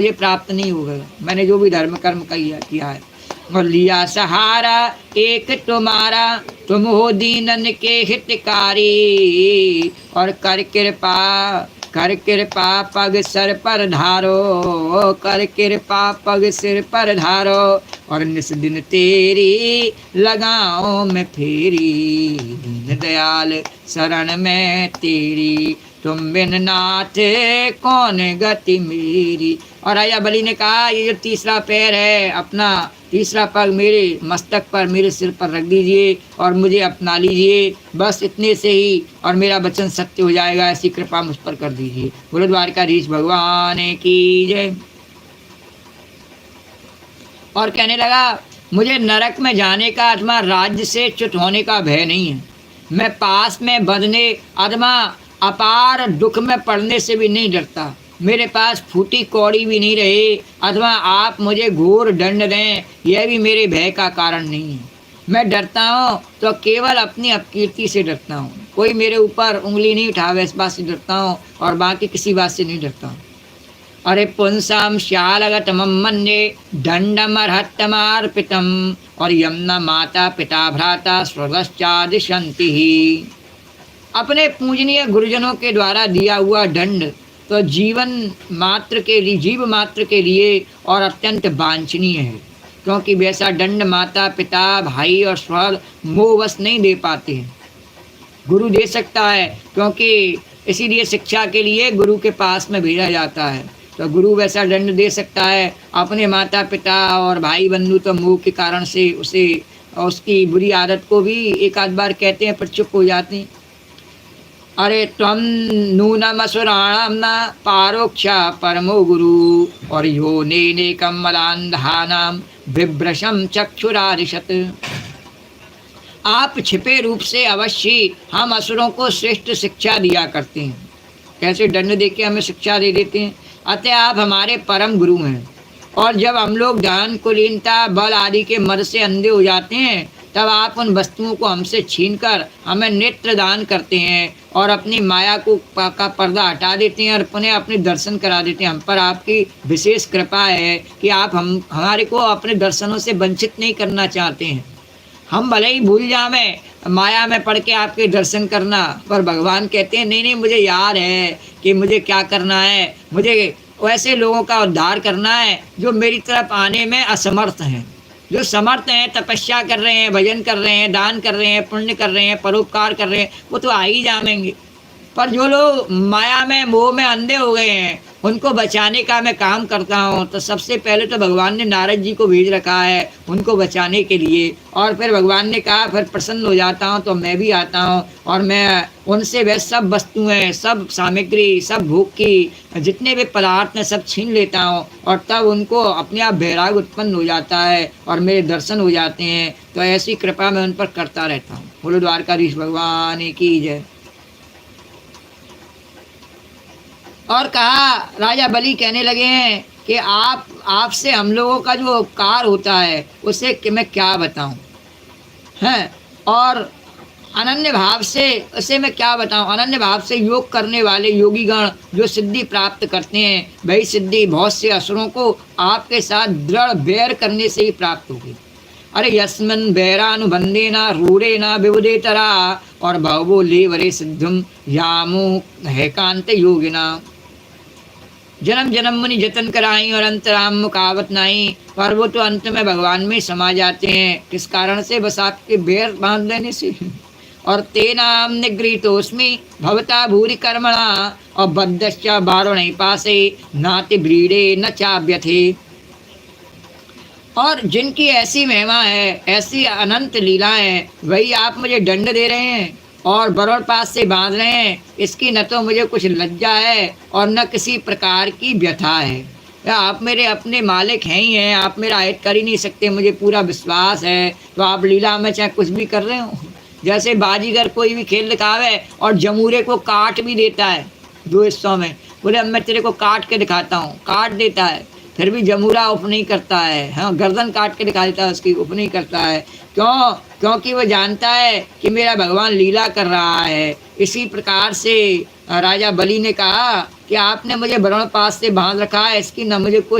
मुझे प्राप्त नहीं होगा, मैंने जो भी धर्म कर्म किया है। और लिया सहारा एक तुम्हारा, तुम हो दीनन के हितकारी, और कर कृपा पग सर पर धारो, कर कृपा पग सिर पर धारो, और निस दिन तेरी लगाओ मैं फेरी, दीन दयाल शरण में तेरी, तुम बिन नाथ कौन गति मेरी। और राजा बलि ने कहा, ये जो तीसरा पैर है, अपना तीसरा पग मेरे मस्तक पर, मेरे सिर पर रख दीजिए और मुझे अपना लीजिए, बस इतने से ही, और मेरा वचन सत्य हो जाएगा, ऐसी कृपा मुझ पर कर दीजिए। बोलो द्वारकाधीश भगवान की जय। और कहने लगा, मुझे नरक में जाने का अथवा राज्य से च्युत होने का भय नहीं है, मैं पास में बंधने अथवा अपार दुख में पड़ने से भी नहीं डरता, मेरे पास फूटी कौड़ी भी नहीं रहे अथवा आप मुझे घोर दंड दें, यह भी मेरे भय का कारण नहीं है। मैं डरता हूँ तो केवल अपनी अपकीर्ति से डरता हूँ, कोई मेरे ऊपर उंगली नहीं उठावे इस बात से डरता हूँ, और बाकी किसी बात से नहीं डरता हूँ। अरे पुंसाम श्यालगत मन्ये दंडमर्हत्यमार्पितम, और यमुना माता पिता भ्राता स्वर्गश्चादिशन्ति ही। अपने पूजनीय गुरुजनों के द्वारा दिया हुआ दंड तो जीव मात्र के लिए और अत्यंत वांछनीय है, क्योंकि वैसा दंड माता पिता भाई और स्वर्ग मोहवश नहीं दे पाते हैं, गुरु दे सकता है, क्योंकि इसीलिए शिक्षा के लिए गुरु के पास में भेजा जाता है, तो गुरु वैसा दंड दे सकता है। अपने माता पिता और भाई बंधु तो मोह के कारण से उसे उसकी बुरी आदत को भी एक आध बार कहते हैं पर चुप हो जाते हैं। अरे त्वं नूनमसुराणां न पारोक्षा परमो गुरु, और यो नेने कमलांधानां बिभ्रशं चक्षुरारिशत। आप छिपे रूप से अवश्य हम असुरों को श्रेष्ठ शिक्षा दिया करते हैं, कैसे दंड देके हमें शिक्षा दे देते हैं। अतः आप हमारे परम गुरु हैं, और जब हम लोग ध्यान कुलीनता बल आदि के मद से अंधे हो जाते हैं, तब आप उन वस्तुओं को हमसे छीनकर हमें नेत्र दान करते हैं और अपनी माया का पर्दा हटा देते हैं और पुनः अपने दर्शन करा देते हैं। हम पर आपकी विशेष कृपा है कि आप हमारे को अपने दर्शनों से वंचित नहीं करना चाहते हैं। हम भले ही भूल जावें माया में पड़ के आपके दर्शन करना, पर भगवान कहते हैं नहीं नहीं, मुझे याद है कि मुझे क्या करना है, मुझे वैसे लोगों का उद्धार करना है जो मेरी तरफ आने में असमर्थ हैं। जो समर्थ हैं, तपस्या कर रहे हैं, भजन कर रहे हैं, दान कर रहे हैं, पुण्य कर रहे हैं, परोपकार कर रहे हैं, वो तो आ ही जाएंगे। पर जो लोग माया में मोह में अंधे हो गए हैं, उनको बचाने का मैं काम करता हूँ। तो सबसे पहले तो भगवान ने नारद जी को भेज रखा है उनको बचाने के लिए, और फिर भगवान ने कहा फिर प्रसन्न हो जाता हूँ तो मैं भी आता हूँ और मैं उनसे वह सब वस्तुएं, सब सामग्री, सब भोग की जितने भी पदार्थ हैं सब छीन लेता हूँ, और तब उनको अपने आप वैराग उत्पन्न हो जाता है और मेरे दर्शन हो जाते हैं। तो ऐसी कृपा मैं उन पर करता रहता हूँ। बोलो द्वारकाधीश भगवान की जय। और कहा, राजा बलि कहने लगे हैं कि आपसे हम लोगों का जो उपकार होता है उसे कि मैं क्या बताऊं हैं, और अनन्य भाव से उसे मैं क्या बताऊं। अनन्य भाव से योग करने वाले योगी गण जो सिद्धि प्राप्त करते हैं, वही सिद्धि बहुत से असुरों को आपके साथ दृढ़ बैर करने से ही प्राप्त होगी। अरे यस्मिन् बैरानुबंधेन रूढ़ेन विबुधेतरा, और भवो लेवरे सिद्धम यामो हैकांत योगिना। जन्म जन्म मुनि जतन कराई और अंतराम मुकावत नहीं, पर वो तो अंत में भगवान में समा जाते हैं। किस कारण से? बस आपके बेर बांध लेने से। और तेनाम निगृहीतोस्मि भवता भूरि कर्मणा, और बद्धश्च बारुणै पासे नाति ब्रीडे न चाव्यथे। और जिनकी ऐसी महिमा है, ऐसी अनंत लीला है, वही आप मुझे दंड दे रहे हैं और बरोड़ पास से बांध रहे हैं। इसकी न तो मुझे कुछ लज्जा है और न किसी प्रकार की व्यथा है। आप मेरे अपने मालिक हैं ही हैं, आप मेरा हित कर ही नहीं सकते, मुझे पूरा विश्वास है। तो आप लीला में चाहे कुछ भी कर रहे हो, जैसे बाजीगर कोई भी खेल दिखावे और जमूरे को काट भी देता है दो हिस्सों में, बोले अब मैं तेरे को काट के दिखाता हूँ, काट देता है, फिर भी जमूरा उप नहीं करता है। हाँ, गर्दन काट के दिखा देता है, उसकी उप नहीं करता है। क्यों? क्योंकि वो जानता है कि मेरा भगवान लीला कर रहा है। इसी प्रकार से राजा बलि ने कहा कि आपने मुझे वरुण पास से बांध रखा है, इसकी न मुझे कोई